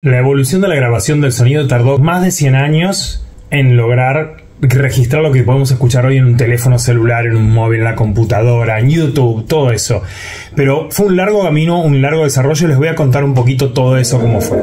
La evolución de la grabación del sonido tardó más de 100 años en lograr registrar lo que podemos escuchar hoy en un teléfono celular, en un móvil, en la computadora, en YouTube, todo eso. Pero fue un largo camino, un largo desarrollo, y les voy a contar un poquito todo eso cómo fue.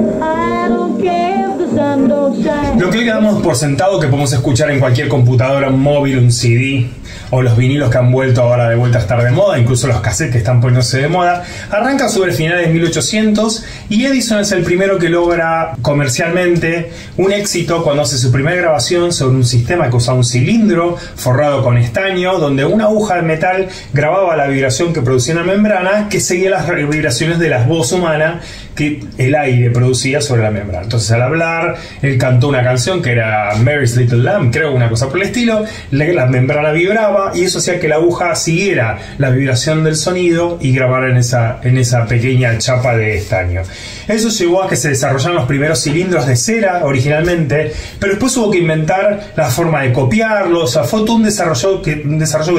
Lo que hoy damos por sentado que podemos escuchar en cualquier computadora, un móvil, un CD, o los vinilos que han vuelto ahora de vuelta a estar de moda, incluso los cassettes que están poniéndose de moda, arranca sobre finales de 1800 y Edison es el primero que logra comercialmente un éxito cuando hace su primera grabación sobre un sistema que usaba un cilindro forrado con estaño, donde una aguja de metal grababa la vibración que producía una membrana que seguía las vibraciones de la voz humana que el aire producía sobre la membrana. Entonces, al hablar, él cantó una canción que era Mary's Little Lamb, creo, una cosa por el estilo, la membrana vibraba y eso hacía que la aguja siguiera la vibración del sonido y grabara en esa pequeña chapa de estaño. Eso llevó a que se desarrollaran los primeros cilindros de cera originalmente, pero después hubo que inventar la forma de copiarlo. O sea, fue todo un desarrollo que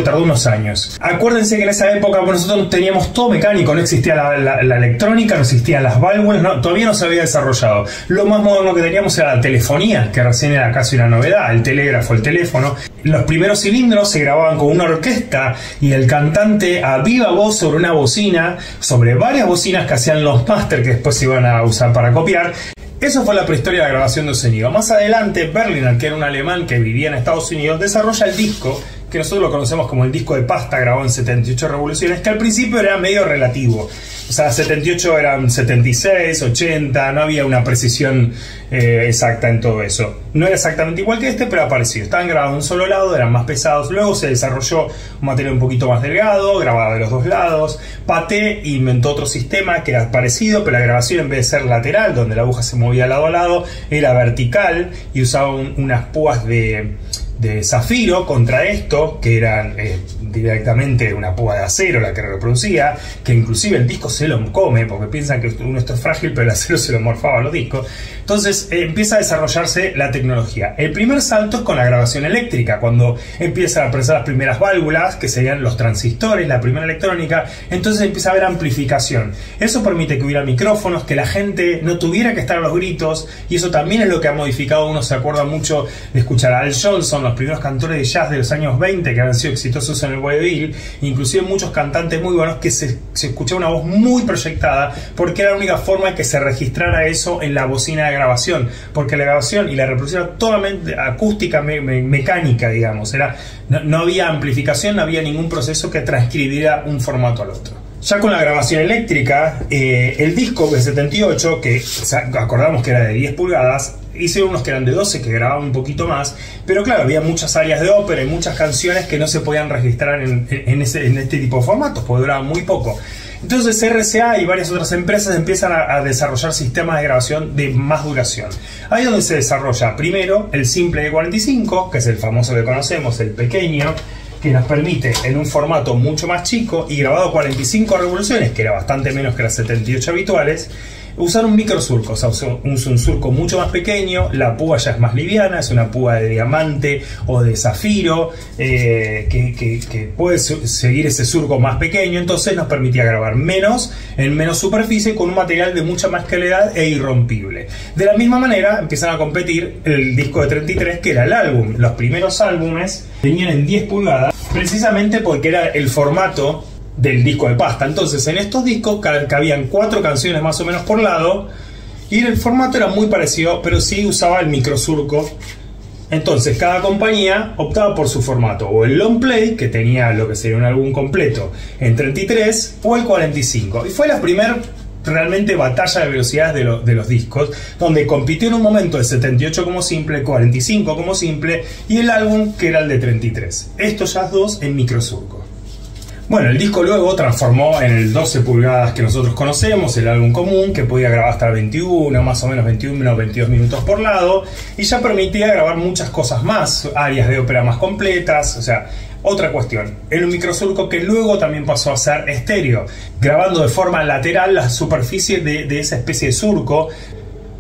tardó unos años. Acuérdense que en esa época nosotros teníamos todo mecánico, no existía la electrónica, no existían las válvulas, todavía no se había desarrollado. Lo más moderno que teníamos era la telefonía, que recién era casi una novedad, el telégrafo, el teléfono. Los primeros cilindros se grababan con una orquesta y el cantante a viva voz sobre una bocina, sobre varias bocinas que hacían los máster que después se iban a usar para copiar. Eso fue la prehistoria de la grabación de sonido. Más adelante, Berliner, que era un alemán que vivía en Estados Unidos, desarrolla el disco, que nosotros lo conocemos como el disco de pasta, grabado en 78 revoluciones, que al principio era medio relativo. O sea, 78 eran 76, 80, no había una precisión exacta en todo eso. No era exactamente igual que este, pero era parecido. Estaban grabados de un solo lado, eran más pesados. Luego se desarrolló un material un poquito más delgado, grabado de los dos lados. Pathé inventó otro sistema que era parecido, pero la grabación, en vez de ser lateral, donde la aguja se movía lado a lado, era vertical y usaba unas púas de zafiro contra esto, que eran directamente una púa de acero la que reproducía, que inclusive el disco se lo come, porque piensan que uno esto es frágil, pero el acero se lo morfaba a los discos. Entonces empieza a desarrollarse la tecnología. El primer salto es con la grabación eléctrica, cuando empiezan a aparecer las primeras válvulas, que serían los transistores, la primera electrónica. Entonces empieza a haber amplificación. Eso permite que hubiera micrófonos, que la gente no tuviera que estar a los gritos, y eso también es lo que ha modificado. Uno se acuerda mucho de escuchar a Al Jolson, los primeros cantores de jazz de los años 20 que han sido exitosos en el vodevil, inclusive muchos cantantes muy buenos, que se escuchaba una voz muy proyectada, porque era la única forma de que se registrara eso en la bocina de grabación, porque la grabación y la reproducción era totalmente acústica, mecánica, digamos. No había amplificación, no había ningún proceso que transcribiera un formato al otro. Ya con la grabación eléctrica, el disco de 78, que acordamos que era de 10 pulgadas, hicieron unos que eran de 12, que grababan un poquito más, pero claro, había muchas áreas de ópera y muchas canciones que no se podían registrar en este tipo de formatos, porque duraban muy poco. Entonces RCA y varias otras empresas empiezan a desarrollar sistemas de grabación de más duración. Ahí es donde se desarrolla primero el simple de 45, que es el famoso que conocemos, el pequeño, que nos permite en un formato mucho más chico y grabado a 45 revoluciones, que era bastante menos que las 78 habituales, usar un microsurco. O sea, un surco mucho más pequeño, la púa ya es más liviana, es una púa de diamante o de zafiro, que puede seguir ese surco más pequeño. Entonces nos permitía grabar menos, en menos superficie, con un material de mucha más calidad e irrompible. De la misma manera empiezan a competir el disco de 33, que era el álbum. Los primeros álbumes venían en 10 pulgadas, precisamente porque era el formato del disco de pasta. Entonces en estos discos cabían 4 canciones más o menos por lado, y el formato era muy parecido, pero sí usaba el microsurco. Entonces cada compañía optaba por su formato, o el long play, que tenía lo que sería un álbum completo en 33, o el 45. Y fue la primera realmente batalla de velocidades de los discos, donde compitió en un momento el 78 como simple, 45 como simple, y el álbum que era el de 33. Estos ya dos en microsurco. Bueno, el disco luego transformó en el 12 pulgadas que nosotros conocemos, el álbum común, que podía grabar hasta 21, más o menos 21 o 22 minutos por lado, y ya permitía grabar muchas cosas más, áreas de ópera más completas. O sea, otra cuestión, en un microsurco que luego también pasó a ser estéreo, grabando de forma lateral la superficie de esa especie de surco,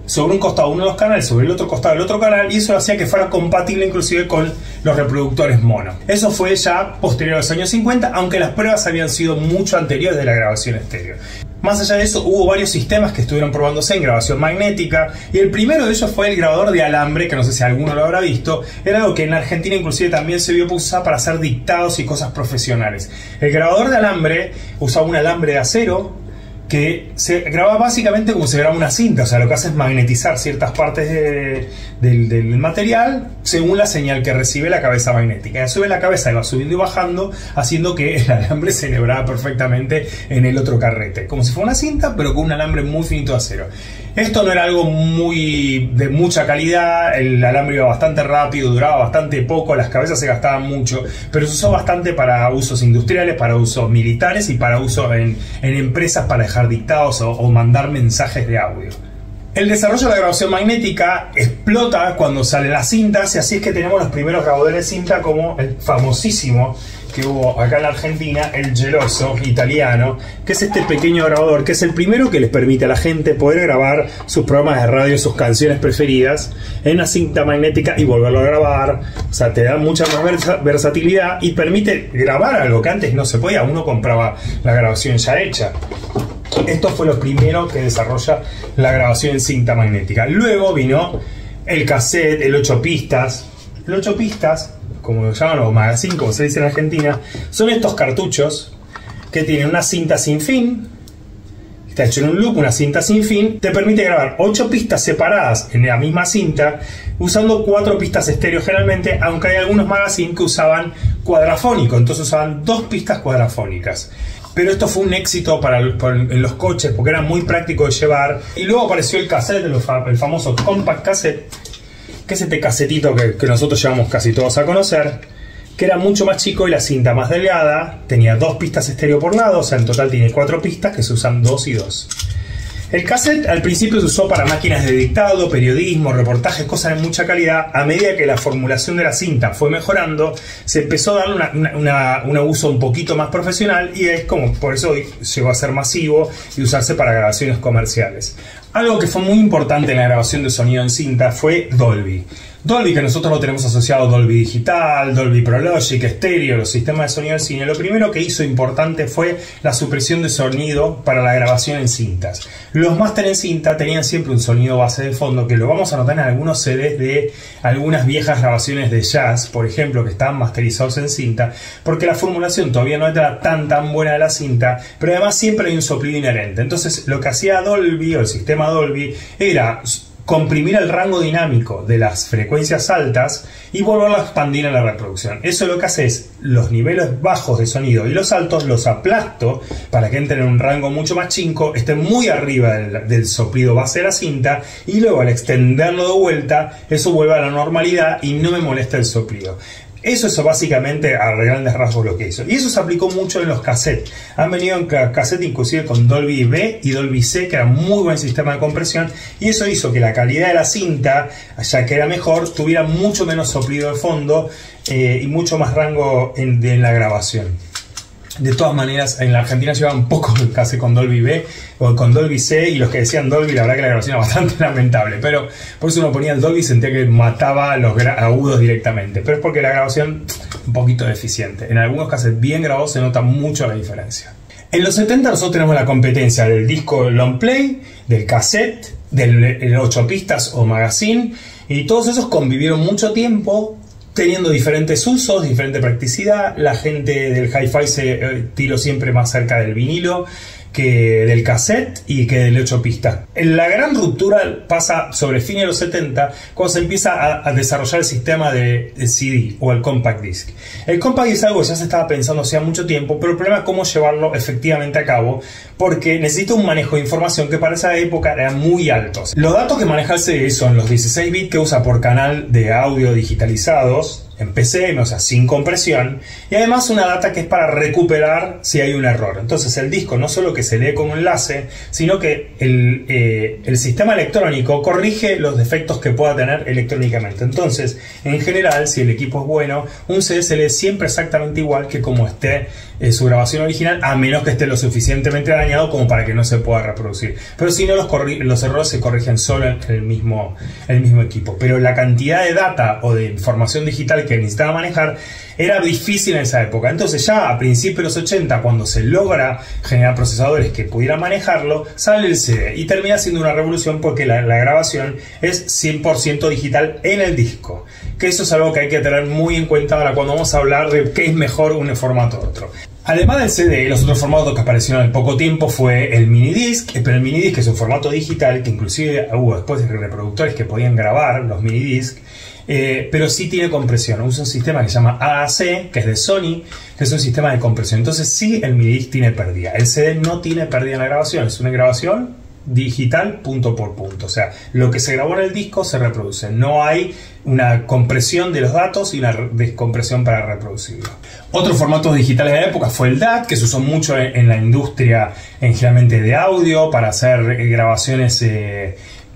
sobre un costado uno de los canales, sobre el otro costado el otro canal, y eso hacía que fuera compatible inclusive con los reproductores mono. Eso fue ya posterior a los años 50, aunque las pruebas habían sido mucho anteriores de la grabación estéreo. Más allá de eso, hubo varios sistemas que estuvieron probándose en grabación magnética, y el primero de ellos fue el grabador de alambre, que no sé si alguno lo habrá visto. Era algo que en Argentina inclusive también se vio usar para hacer dictados y cosas profesionales. El grabador de alambre usaba un alambre de acero que se graba básicamente como se graba una cinta, o sea, lo que hace es magnetizar ciertas partes del material según la señal que recibe la cabeza magnética. Y sube la cabeza y va subiendo y bajando, haciendo que el alambre se enhebrara perfectamente en el otro carrete, como si fuera una cinta, pero con un alambre muy finito de acero. Esto no era algo de mucha calidad, el alambre iba bastante rápido, duraba bastante poco, las cabezas se gastaban mucho, pero se usó bastante para usos industriales, para usos militares y para uso en empresas para dejar dictados o mandar mensajes de audio. El desarrollo de la grabación magnética explota cuando salen las cintas, y así es que tenemos los primeros grabadores de cinta, como el famosísimo que hubo acá en la Argentina, el Geloso italiano, que es este pequeño grabador, que es el primero que les permite a la gente poder grabar sus programas de radio, sus canciones preferidas en una cinta magnética y volverlo a grabar. O sea, te da mucha más versatilidad y permite grabar algo que antes no se podía. Uno compraba la grabación ya hecha. Esto fue lo primero que desarrolla la grabación en cinta magnética. Luego vino el cassette, el 8 pistas. El 8 pistas, como lo llaman, o magazine, como se dice en Argentina, son estos cartuchos que tienen una cinta sin fin. Está hecho en un loop, una cinta sin fin. Te permite grabar 8 pistas separadas en la misma cinta, usando 4 pistas estéreo generalmente, aunque hay algunos magazines que usaban cuadrafónico, entonces usaban 2 pistas cuadrafónicas. Pero esto fue un éxito en los coches, porque era muy práctico de llevar. Y luego apareció el cassette, el famoso compact cassette, que es este casetito que nosotros llevamos casi todos a conocer, que era mucho más chico y la cinta más delgada, tenía 2 pistas estéreo por lado, o sea, en total tiene 4 pistas que se usan 2 y 2. El cassette al principio se usó para máquinas de dictado, periodismo, reportajes, cosas de mucha calidad. A medida que la formulación de la cinta fue mejorando, se empezó a darle un uso un poquito más profesional, y es como por eso llegó a ser masivo y usarse para grabaciones comerciales. Algo que fue muy importante en la grabación de sonido en cinta fue Dolby. Dolby, que nosotros lo tenemos asociado a Dolby Digital, Dolby Pro Logic, Stereo, los sistemas de sonido del cine. Lo primero que hizo importante fue la supresión de sonido para la grabación en cintas. Los máster en cinta tenían siempre un sonido base de fondo, que lo vamos a notar en algunos CDs de algunas viejas grabaciones de jazz, por ejemplo, que estaban masterizados en cinta, porque la formulación todavía no era tan buena de la cinta, pero además siempre hay un soplido inherente. Entonces lo que hacía Dolby, o el sistema Dolby, era comprimir el rango dinámico de las frecuencias altas y volverlo a expandir en la reproducción. Eso lo que hace es los niveles bajos de sonido y los altos los aplasto para que entren en un rango mucho más chico, estén muy arriba del soplido base de la cinta, y luego al extenderlo de vuelta eso vuelve a la normalidad y no me molesta el soplido. Eso es básicamente a grandes rasgos lo que hizo. Y eso se aplicó mucho en los cassettes. Han venido en cassette inclusive con Dolby B y Dolby C, que era un muy buen sistema de compresión. Y eso hizo que la calidad de la cinta, ya que era mejor, tuviera mucho menos soplido de fondo y mucho más rango en la grabación. De todas maneras, en la Argentina llevaban poco casi con Dolby B o con Dolby C, y los que decían Dolby, la verdad que la grabación era bastante lamentable, pero por eso uno ponía el Dolby y sentía que mataba los agudos directamente, pero es porque la grabación un poquito deficiente. En algunos casos bien grabados se nota mucho la diferencia. En los 70 nosotros tenemos la competencia del disco long play, del cassette, del 8 pistas o magazine, y todos esos convivieron mucho tiempo, teniendo diferentes usos, diferente practicidad. La gente del hi-fi se tiró siempre más cerca del vinilo que del cassette y que del 8 pistas. La gran ruptura pasa sobre fines de los 70, cuando se empieza a desarrollar el sistema de CD o el compact disc. El compact disc es algo que ya se estaba pensando hacía mucho tiempo, pero el problema es cómo llevarlo efectivamente a cabo, porque necesita un manejo de información que para esa época era muy alto. Los datos que maneja el CD son los 16 bits que usa por canal de audio digitalizados en PC, o sea, sin compresión, y además una data que es para recuperar si hay un error. Entonces el disco no solo que se lee como enlace, sino que el sistema electrónico corrige los defectos que pueda tener electrónicamente. Entonces, en general, si el equipo es bueno, un CD se lee siempre exactamente igual que como esté su grabación original, a menos que esté lo suficientemente dañado como para que no se pueda reproducir. Pero si no, los errores se corrigen solo en el mismo equipo. Pero la cantidad de data o de información digital que necesitaba manejar era difícil en esa época. Entonces ya a principios de los 80, cuando se logra generar procesadores que pudieran manejarlo, sale el CD y termina siendo una revolución porque la grabación es 100% digital en el disco. Que eso es algo que hay que tener muy en cuenta ahora cuando vamos a hablar de qué es mejor un formato u otro. Además del CD, los otros formatos que aparecieron en poco tiempo fue el minidisc, pero el minidisc es un formato digital que inclusive hubo después reproductores que podían grabar los minidisc, pero sí tiene compresión. Usa un sistema que se llama AAC, que es de Sony, que es un sistema de compresión. Entonces sí, el minidisc tiene pérdida. El CD no tiene pérdida en la grabación, es una grabación digital punto por punto. O sea, lo que se grabó en el disco se reproduce. No hay una compresión de los datos y una descompresión para reproducirlo. Otros formatos digitales de la época fue el DAT, que se usó mucho en la industria generalmente de audio para hacer grabaciones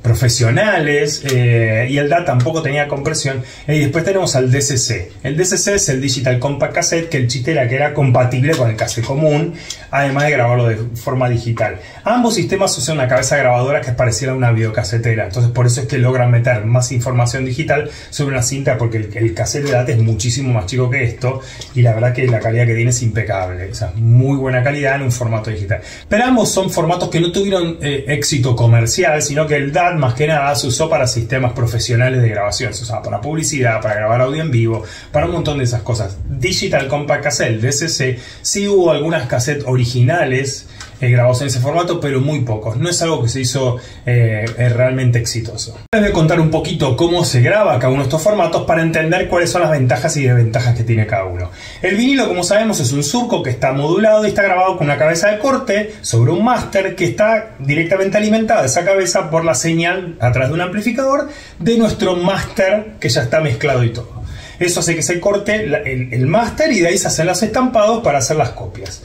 profesionales, y el DAT tampoco tenía compresión. Y después tenemos al DCC. El DCC es el Digital Compact Cassette, que el chiste era que era compatible con el cassette común, además de grabarlo de forma digital. Ambos sistemas usan una cabeza grabadora que es parecida a una videocasetera, entonces por eso es que logran meter más información digital sobre una cinta, porque el cassette de DAT es muchísimo más chico que esto, y la verdad que la calidad que tiene es impecable, o sea, muy buena calidad en un formato digital. Pero ambos son formatos que no tuvieron éxito comercial, sino que el DAT más que nada se usó para sistemas profesionales de grabación, se usaba para publicidad, para grabar audio en vivo, para un montón de esas cosas. Digital Compact Cassette, DCC, sí hubo algunas cassettes originales grabados en ese formato, pero muy pocos. No es algo que se hizo realmente exitoso. Les voy a contar un poquito cómo se graba cada uno de estos formatos para entender cuáles son las ventajas y desventajas que tiene cada uno. El vinilo, como sabemos, es un surco que está modulado y está grabado con una cabeza de corte sobre un máster que está directamente alimentada esa cabeza por la señal a través de un amplificador de nuestro máster que ya está mezclado y todo. Eso hace que se corte el máster y de ahí se hacen los estampados para hacer las copias.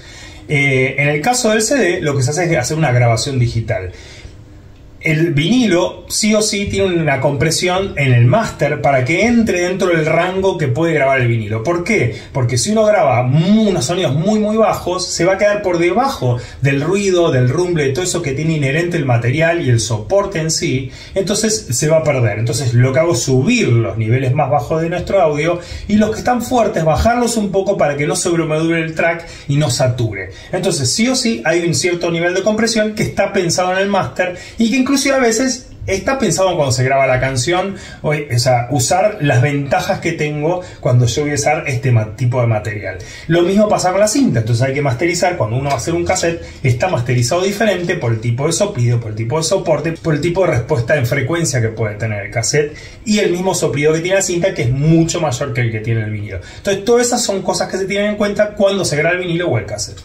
En el caso del CD, lo que se hace es hacer una grabación digital. El vinilo sí o sí tiene una compresión en el máster para que entre dentro del rango que puede grabar el vinilo. ¿Por qué? Porque si uno graba unos sonidos muy bajos, se va a quedar por debajo del ruido, del rumble, de todo eso que tiene inherente el material y el soporte en sí. Entonces se va a perder. Entonces lo que hago es subir los niveles más bajos de nuestro audio y los que están fuertes bajarlos un poco para que no sobremodule el track y no sature. Entonces sí o sí hay un cierto nivel de compresión que está pensado en el máster y que incluso a veces está pensado cuando se graba la canción, o sea, usar las ventajas que tengo cuando yo voy a usar este tipo de material. Lo mismo pasa con la cinta, entonces hay que masterizar. Cuando uno va a hacer un cassette, está masterizado diferente por el tipo de soplido, por el tipo de soporte, por el tipo de respuesta en frecuencia que puede tener el cassette y el mismo soplido que tiene la cinta, que es mucho mayor que el que tiene el vinilo. Entonces todas esas son cosas que se tienen en cuenta cuando se graba el vinilo o el cassette.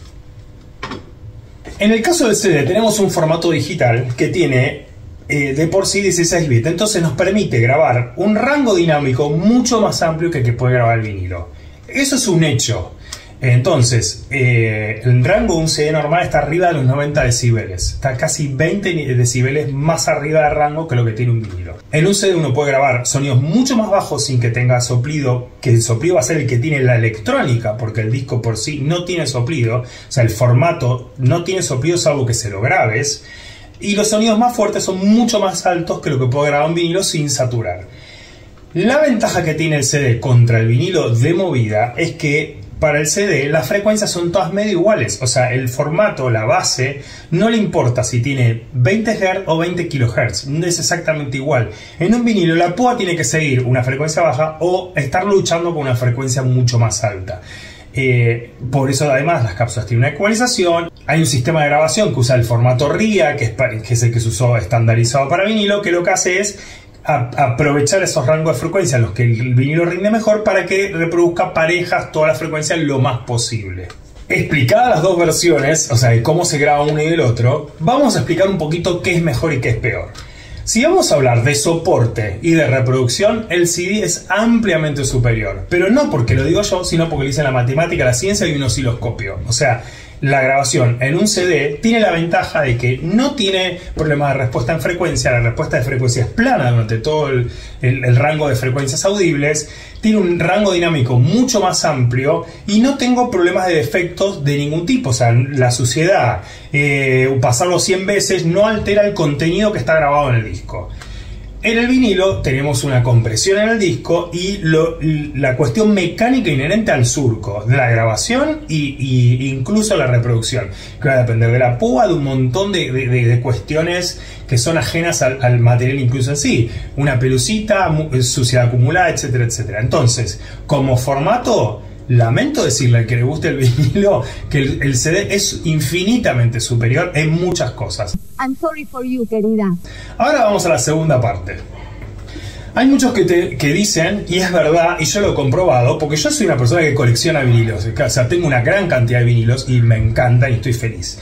En el caso del CD tenemos un formato digital que tiene de por sí 16 bits, entonces nos permite grabar un rango dinámico mucho más amplio que el que puede grabar el vinilo. Eso es un hecho. Entonces, el rango de un CD normal está arriba de los 90 decibeles. Está casi 20 decibeles más arriba de rango que lo que tiene un vinilo. En un CD uno puede grabar sonidos mucho más bajos sin que tenga soplido, que el soplido va a ser el que tiene la electrónica, porque el disco por sí no tiene soplido. O sea, el formato no tiene soplido salvo que se lo grabes. Y los sonidos más fuertes son mucho más altos que lo que puede grabar un vinilo sin saturar. La ventaja que tiene el CD contra el vinilo de movida es que para el CD las frecuencias son todas medio iguales. O sea, el formato, la base, no le importa si tiene 20 Hz o 20 kHz. Es exactamente igual. En un vinilo la púa tiene que seguir una frecuencia baja o estar luchando con una frecuencia mucho más alta. Por eso además las cápsulas tienen una ecualización. Hay un sistema de grabación que usa el formato RIA, que es el que se usó estandarizado para vinilo, que lo que hace es aprovechar esos rangos de frecuencia en los que el vinilo rinde mejor para que reproduzca parejas todas las frecuencias lo más posible. Explicadas las dos versiones, o sea, de cómo se graba uno y el otro, vamos a explicar un poquito qué es mejor y qué es peor. Si vamos a hablar de soporte y de reproducción, el CD es ampliamente superior. Pero no porque lo digo yo, sino porque lo dice la matemática, la ciencia y un osciloscopio. O sea, la grabación en un CD tiene la ventaja de que no tiene problemas de respuesta en frecuencia, la respuesta de frecuencia es plana durante todo el rango de frecuencias audibles, tiene un rango dinámico mucho más amplio y no tengo problemas de defectos de ningún tipo. O sea, la suciedad, pasarlo 100 veces no altera el contenido que está grabado en el disco. En el vinilo tenemos una compresión en el disco y la cuestión mecánica inherente al surco, de la grabación y incluso la reproducción, que va a depender de la púa, de un montón de cuestiones que son ajenas al material incluso en sí. Una pelucita, suciedad acumulada, etcétera, etcétera. Entonces, como formato, lamento decirle al que le guste el vinilo que el CD es infinitamente superior en muchas cosas. I'm sorry for you, querida. Ahora vamos a la segunda parte. Hay muchos que dicen, y es verdad, y yo lo he comprobado, porque yo soy una persona que colecciona vinilos, o sea, tengo una gran cantidad de vinilos y me encantan y estoy feliz.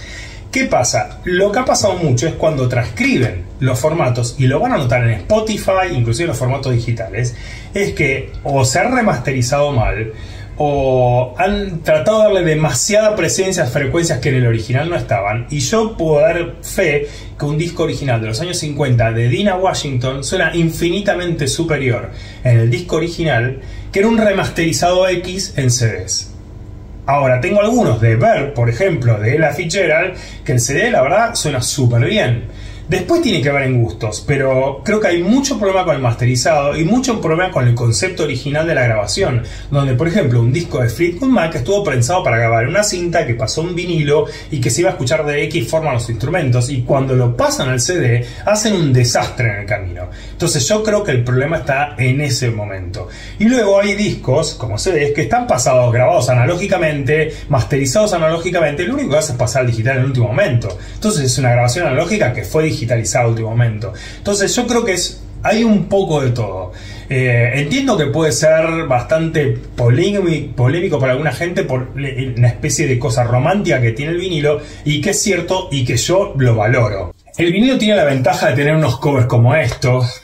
¿Qué pasa? Lo que ha pasado mucho es cuando transcriben los formatos, y lo van a notar en Spotify, inclusive en los formatos digitales, es que o se ha remasterizado mal, o han tratado de darle demasiada presencia a frecuencias que en el original no estaban. Y yo puedo dar fe que un disco original de los años 50 de Dinah Washington suena infinitamente superior en el disco original que en un remasterizado X en CDs. Ahora, tengo algunos de Verve, por ejemplo, de Ella Fitzgerald, que el CD la verdad suena súper bien. Después tiene que ver en gustos, pero creo que hay mucho problema con el masterizado y mucho problema con el concepto original de la grabación, donde por ejemplo un disco de Fleetwood Mac estuvo pensado para grabar una cinta que pasó un vinilo y que se iba a escuchar de X forma los instrumentos, y cuando lo pasan al CD hacen un desastre en el camino. Entonces yo creo que el problema está en ese momento. Y luego hay discos como CDs que están pasados, grabados analógicamente, masterizados analógicamente, y lo único que hace es pasar al digital en el último momento. Entonces es una grabación analógica que fue digitalizado en último momento. Entonces yo creo que hay un poco de todo. Entiendo que puede ser bastante polémico para alguna gente por una especie de cosa romántica que tiene el vinilo, y que es cierto y que yo lo valoro. El vinilo tiene la ventaja de tener unos covers como estos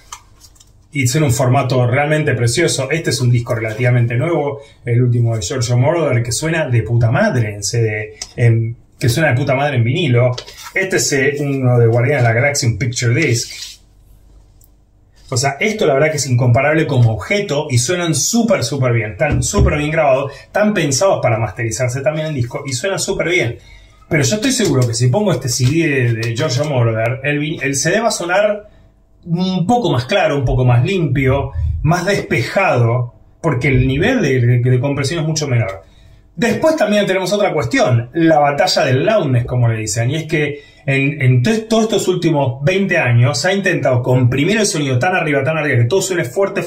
y ser un formato realmente precioso. Este es un disco relativamente nuevo, el último de Giorgio Moroder, que suena de puta madre en CD, que suena de puta madre en vinilo. Este es uno de Guardianes de la Galaxia, un Picture Disc. O sea, esto la verdad que es incomparable como objeto y suenan súper bien. Están súper bien grabados, están pensados para masterizarse también en disco y suenan súper bien. Pero yo estoy seguro que si pongo este CD de Giorgio Moroder, el CD va a sonar un poco más claro, un poco más limpio, más despejado, porque el nivel de compresión es mucho menor. Después también tenemos otra cuestión, la batalla del loudness, como le dicen, y es que en todos estos últimos 20 años se ha intentado comprimir el sonido tan arriba, que todo suene fuerte,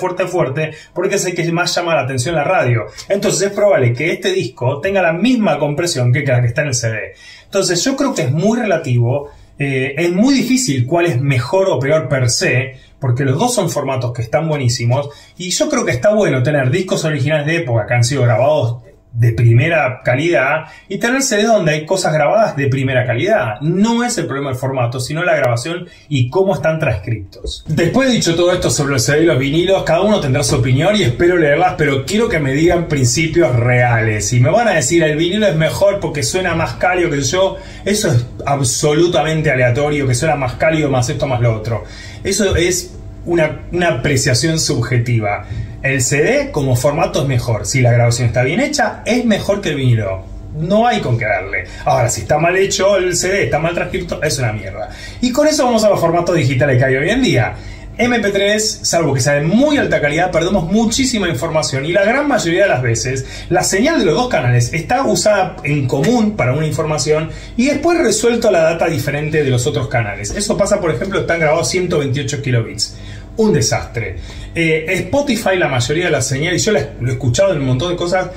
porque es el que más llama la atención en la radio. Entonces es probable que este disco tenga la misma compresión que la que está en el CD. Entonces yo creo que es muy relativo, es muy difícil cuál es mejor o peor per se, porque los dos son formatos que están buenísimos, y yo creo que está bueno tener discos originales de época que han sido grabados de primera calidad y tener CD donde hay cosas grabadas de primera calidad. No es el problema del formato, sino la grabación y cómo están transcritos. Después de dicho todo esto sobre los CD y los vinilos, cada uno tendrá su opinión y espero leerlas, pero quiero que me digan principios reales. Si me van a decir el vinilo es mejor porque suena más cálido que yo, eso es absolutamente aleatorio, que suena más cálido, más esto, más lo otro. Eso es una apreciación subjetiva. El CD como formato es mejor. Si la grabación está bien hecha, es mejor que el vinilo. No hay con qué darle. Ahora, si está mal hecho el CD, está mal transcrito, es una mierda. Y con eso vamos a los formatos digitales que hay hoy en día. MP3, salvo que sea de muy alta calidad, perdemos muchísima información, y la gran mayoría de las veces la señal de los dos canales está usada en común para una información y después resuelto la data diferente de los otros canales. Eso pasa, por ejemplo, están grabados 128 kilobits. Un desastre. Spotify, la mayoría de las señales, yo lo he escuchado en un montón de cosas,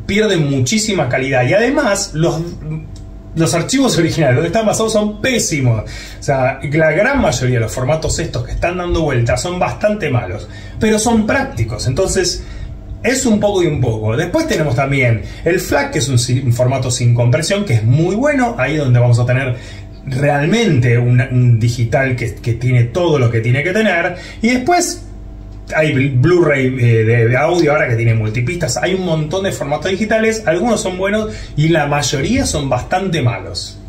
pierden muchísima calidad, y además los archivos originales donde están basados son pésimos. O sea, la gran mayoría de los formatos estos que están dando vueltas son bastante malos, pero son prácticos. Entonces es un poco y un poco. Después tenemos también el FLAC, que es un formato sin compresión, que es muy bueno. Ahí donde vamos a tener realmente un digital que tiene todo lo que tiene que tener. Y después hay Blu-ray de audio ahora que tiene multipistas, hay un montón de formatos digitales, algunos son buenos y la mayoría son bastante malos.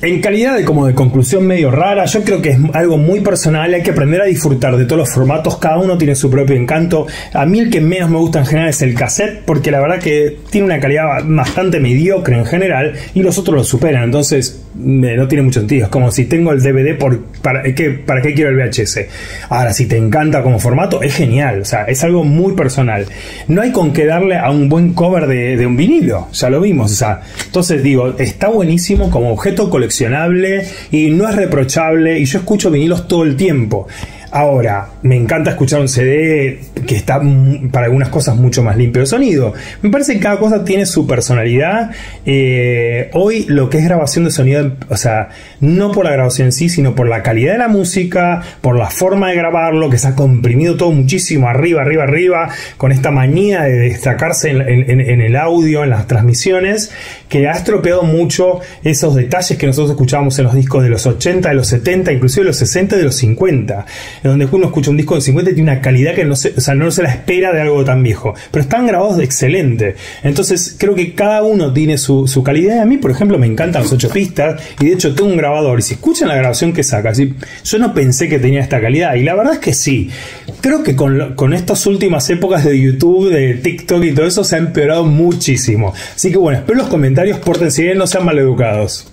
En calidad de conclusión medio rara, yo creo que es algo muy personal, hay que aprender a disfrutar de todos los formatos, cada uno tiene su propio encanto. A mí el que menos me gusta en general es el cassette, porque la verdad que tiene una calidad bastante mediocre en general y los otros lo superan, entonces no tiene mucho sentido. Es como si tengo el DVD, ¿para qué quiero el VHS? Ahora, si te encanta como formato, es genial, o sea, es algo muy personal. No hay con qué darle a un buen cover de un vinilo, ya lo vimos, o sea, entonces digo, está buenísimo como objeto coleccionable y no es reprochable, y yo escucho vinilos todo el tiempo. Ahora, me encanta escuchar un CD que está para algunas cosas mucho más limpio de sonido. Me parece que cada cosa tiene su personalidad. Hoy lo que es grabación de sonido, o sea, no por la grabación en sí, sino por la calidad de la música, por la forma de grabarlo, que se ha comprimido todo muchísimo arriba, con esta manía de destacarse en el audio, en las transmisiones, que ha estropeado mucho esos detalles que nosotros escuchábamos en los discos de los 80, de los 70, inclusive de los 60 y de los 50. Donde uno escucha un disco de 50 y tiene una calidad que no se la espera de algo tan viejo, pero están grabados de excelente. Entonces creo que cada uno tiene su calidad. A mí, por ejemplo, me encantan los 8 pistas y de hecho tengo un grabador y si escuchan la grabación que saca, yo no pensé que tenía esta calidad y la verdad es que sí. Creo que con estas últimas épocas de YouTube, de TikTok y todo eso se ha empeorado muchísimo. Así que bueno, espero los comentarios, pórtense bien, no sean maleducados.